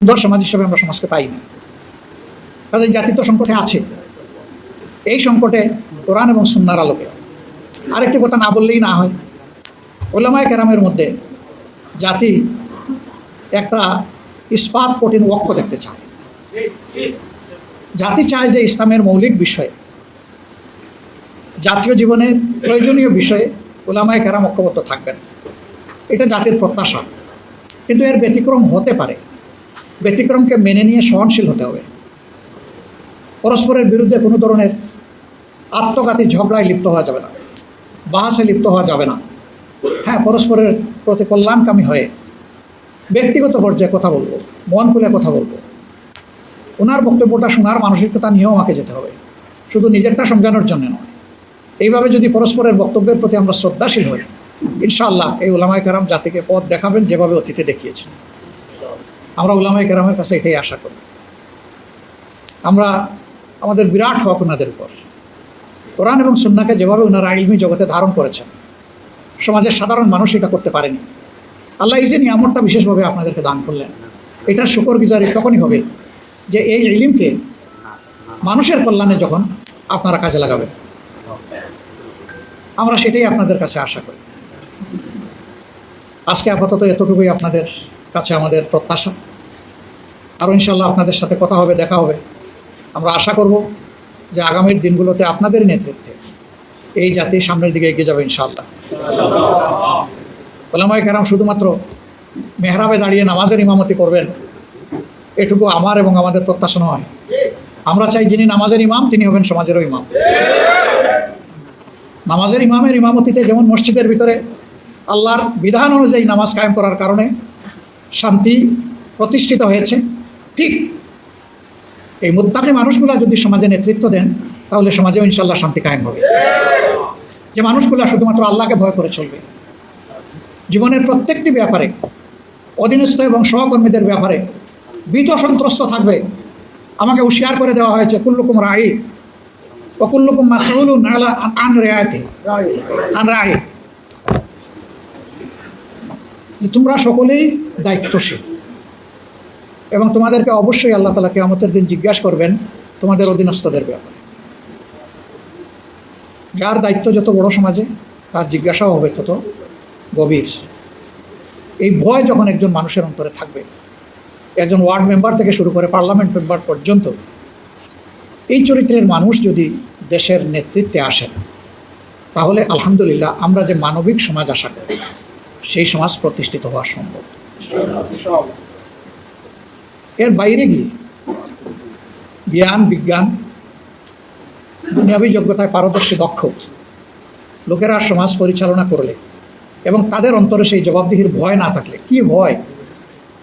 সুন্দর সমাজ হিসেবে আমরা সমাজকে পাইনি। কাজে জাতি তো সংকটে আছে। এই সংকটে কোরআন এবং সুন্নাহর আলোকে আরেকটি কথা না বললেই না হয়, উলামায়ে কেরামের মধ্যে জাতি একটা ইস্পাত কঠিন ওয়াক্য দেখতে চায়। জাতি চায় যে ইসলামের মৌলিক বিষয়ে, জাতীয় জীবনের প্রয়োজনীয় বিষয়ে উলামায়ে কেরাম ঐক্যবদ্ধ থাকবেন, এটা জাতির প্রত্যাশা। কিন্তু এর ব্যতিক্রম হতে পারে, ব্যতিক্রমকে মেনে নিয়ে সহনশীল হতে হবে। পরস্পরের বিরুদ্ধে কোনো ধরনের আত্মঘাতী ঝগড়ায় লিপ্ত হওয়া যাবে না, বাহাসে লিপ্ত হওয়া যাবে না। হ্যাঁ, পরস্পরের প্রতি কল্যাণকামী হয়ে ব্যক্তিগত পর্যায়ে কথা বলবো, মন খুলে কথা বলবো। ওনার বক্তব্যটা শোনার মানসিকতা নিয়েও আমাকে যেতে হবে, শুধু নিজেরটা সমঝানোর জন্য নয়। এইভাবে যদি পরস্পরের বক্তব্যের প্রতি আমরা শ্রদ্ধাশীল হই, ইনশাআল্লাহ এই উলামায়ে কেরাম জাতিকে পথ দেখাবেন যেভাবে অতীতে দেখিয়েছেন। আমরা উলামায়ে কেরামের কাছে এটাই আশা করি। আমরা আমাদের বিরাট হক ওনাদের উপর। কোরআন এবং সুন্নাহকে যেভাবে ওনারা ইলমি জগতে ধারণ করেছেন, সমাজের সাধারণ মানুষ এটা করতে পারেনি। আল্লাহ এই যে নিয়ামতটা বিশেষভাবে আপনাদেরকে দান করলেন, এটার শুকরগুজারি তখনই হবে যে এই ইলমকে মানুষের কল্যাণে যখন আপনারা কাজে লাগাবেন। আমরা সেটাই আপনাদের কাছে আশা করি। আজকে আপাতত এতটুকুই আপনাদের কাছে আমাদের প্রত্যাশা। আরও ইনশাআল্লাহ আপনাদের সাথে কথা হবে, দেখা হবে। আমরা আশা করব যে আগামীর দিনগুলোতে আপনাদের নেতৃত্বে এই জাতি সামনের দিকে এগিয়ে যাবে ইনশাআল্লাহ। উলামায়ে কেরাম শুধুমাত্র মেহরাবে দাঁড়িয়ে নামাজের ইমামতি করবেন, এটুকু আমার এবং আমাদের প্রত্যাশা নয়। আমরা চাই যিনি নামাজের ইমাম তিনি হবেন সমাজেরও ইমাম। নামাজের ইমামের ইমামতিতে যেমন মসজিদের ভিতরে আল্লাহর বিধান অনুযায়ী নামাজ কায়েম করার কারণে শান্তি প্রতিষ্ঠিত হয়েছে, ঠিক এই মুত্তাকি মানুষগুলা যদি সমাজে নেতৃত্ব দেন তাহলে সমাজেও ইনশাআল্লাহ শান্তি কায়েম হবে। যে মানুষগুলা শুধুমাত্র আল্লাহকে ভয় করে চলবে, জীবনের প্রত্যেকটি ব্যাপারে অধীনস্থ এবং সহকর্মীদের ব্যাপারে ভীত সন্ত্রস্ত থাকবে। আমাকে হুঁশিয়ার করে দেওয়া হয়েছে, কুল্লুকুম রাঈ ওয়া কুল্লুকুম মাসউলুন আন রাইয়াতি আন রাঈ, যে তোমরা সকলেই দায়িত্বশীল এবং তোমাদেরকে অবশ্যই আল্লাহ তাআলা কিয়ামতের দিন জিজ্ঞাসা করবেন তোমাদের অধীনস্থদের ব্যাপারে। যার দায়িত্ব যত বড় সমাজে, তার জিজ্ঞাসাও হবে তত গভীর। এই ভয় যখন একজন মানুষের অন্তরে থাকবে, একজন ওয়ার্ড মেম্বার থেকে শুরু করে পার্লামেন্ট মেম্বার পর্যন্ত এই চরিত্রের মানুষ যদি দেশের নেতৃত্বে আসেন, তাহলে আলহামদুলিল্লাহ আমরা যে মানবিক সমাজ আশা করি সেই সমাজ প্রতিষ্ঠিত হওয়া সম্ভব। এর বাইরে গিয়ে জ্ঞান, বিজ্ঞান, দুনিয়াবী যোগ্যতায় পারদর্শী দক্ষ লোকেরা সমাজ পরিচালনা করলে এবং তাদের অন্তরে সেই জবাবদিহির ভয় না থাকলে, কি ভয়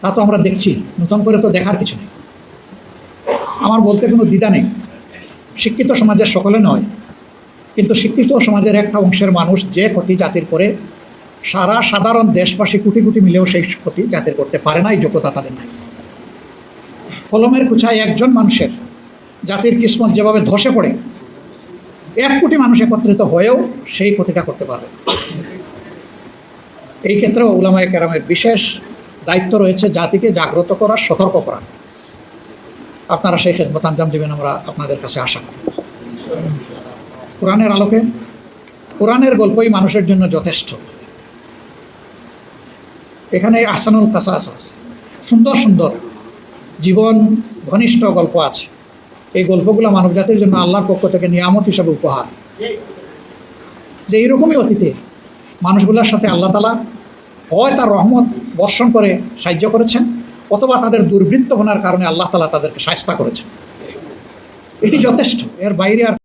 তা তো আমরা দেখছি, নতুন করে তো দেখার কিছু নেই। আমার বলতে কোনো দ্বিধা নেই, শিক্ষিত সমাজের সকলে নয়, কিন্তু শিক্ষিত সমাজের একটা অংশের মানুষ যে ক্ষতি জাতির করে সারা সাধারণ দেশবাসী কোটি কোটি মিলেও সেই ক্ষতি জাতির করতে পারে না, এই যোগ্যতা তাদের নাই। কলমের কুচায় একজন মানুষের জাতির কিসমত যেভাবে ধসে পড়ে, 1 কোটি মানুষ একত্রিত হয়েও সেই ক্ষতিটা করতে পারবে। এই ক্ষেত্রেও উলামায়ে কেরামের বিশেষ দায়িত্ব রয়েছে জাতিকে জাগ্রত করা, সতর্ক করা। আপনারা সেই খেদমত আঞ্জাম দেবেন আমরা আপনাদের কাছে আশা করি। কোরআনের আলোকে কোরআনের গল্পই মানুষের জন্য যথেষ্ট। এখানে আহসানুল কাসাস আছে, সুন্দর সুন্দর জীবন ঘনিষ্ঠ গল্প আছে। এই গল্পগুলো মানবজাতির জন্য আল্লাহর পক্ষ থেকে নিয়ামত হিসাবে উপহার। যে এইরকমই অতীতে মানুষগুলোর সাথে আল্লাহ তাআলা হয় তার রহমত বর্ষণ করে সাহায্য করেছেন, অথবা তাদের দুর্বৃত্ত হওয়ার কারণে আল্লাহ তাআলা তাদেরকে শায়েস্তা করেছেন। এটি যথেষ্ট, এর বাইরে আর